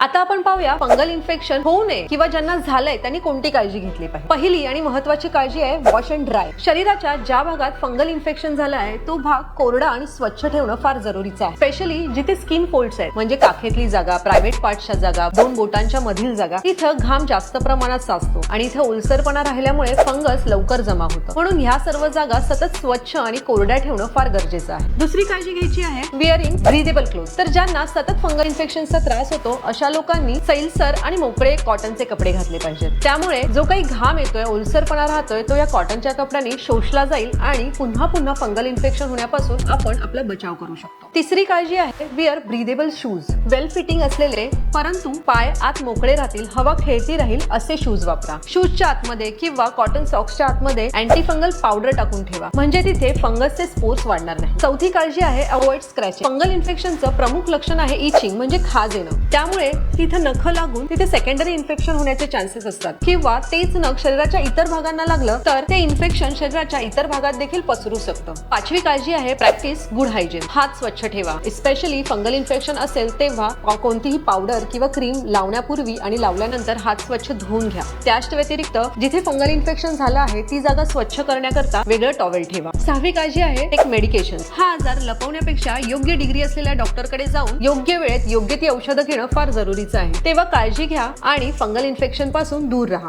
आता आपण पाहूया फंगल इन्फेक्शन होऊ नये किंवा ज्यांना झालंय त्यांनी कोणती काळजी घेतली पाहिजे। पहिली आणि महत्त्वाची काळजी आहे वॉश अँड ड्राय। शरीराच्या ज्या भागात फंगल इन्फेक्शन झालं आहे तो भाग कोरडा आणि स्वच्छ ठेवणं फार जरुरीचं आहे। स्पेशली जिथे स्किन फोल्ड्स आहेत म्हणजे काखेतली जागा, प्रायव्हेट पार्टच्या जागा, दोन बोटांच्या मधील जागा, इथं घाम जास्त प्रमाणात साचतो आणि इथे ओलसरपणा राहिल्यामुळे फंगस लवकर जमा होतं। म्हणून ह्या सर्व जागा सतत स्वच्छ आणि कोरड्या ठेवणं फार गरजेचं आहे। दुसरी काळजी घ्यायची आहे वेअरिंग ब्रीदेबल क्लोथ। तर ज्यांना सतत फंगल इन्फेक्शनचा त्रास होतो अशा लोकांनी सैलसर आणि मोकळे कॉटनचे कपडे घातले पाहिजेत। त्यामुळे जो काही घाम येतोय, ओलसरपणा राहतोय तो या कॉटनच्या कपड्यांनी शोषला जाईल आणि पुन्हा पुन्हा फंगल इन्फेक्शन होण्यापासून आपण आपला बचाव करू शकतो। तिसरी काळजी आहे वेअर ब्रीदेबल शूज। वेल फिटिंग असलेले परंतु पाय आत मोकळे राहतील, हवा खेळती राहील असे शूज वापरा। शूजच्या आतमध्ये किंवा कॉटन सॉक्सच्या आतमध्ये अँटी फंगल पावडर टाकून ठेवा म्हणजे तिथे फंगसचे स्पोर्स वाढणार नाही। चौथी काळजी आहे अवॉइड स्क्रॅचिंग। फंगल इन्फेक्शनचं प्रमुख लक्षण आहे इचिंग म्हणजे खाज येणं। त्यामुळे तिथे नख लागून तिथे सेकंडरी इन्फेक्शन होण्याचे चान्सेस असतात किंवा तेच नख शरीराच्या इतर भागांना लागलं तर ते इन्फेक्शन शरीराच्या इतर भागात देखील पसरू शकतं। पाचवी काळजी आहे प्रॅक्टिस गुड हायजीन। हात स्वच्छ ठेवा। स्पेशली फंगल इन्फेक्शन असेल तेव्हा कोणतीही पावडर किंवा क्रीम लावण्यापूर्वी आणि लावल्यानंतर हात स्वच्छ धुवून घ्या। त्याच व्यतिरिक्त जिथे फंगल इन्फेक्शन झालं आहे ती जागा स्वच्छ करण्याकरता वेगळं टॉवेल ठेवा। सहावी काळजी आहे टेक मेडिकेशन। हा आजार लपवण्यापेक्षा योग्य डिग्री असलेल्या डॉक्टरकडे जाऊन योग्य वेळेत योग्य ती औषधं घेणं फार जरुरीचं आहे। तेव्हा काळजी घ्या आणि फंगल इन्फेक्शन पासून दूर राहा।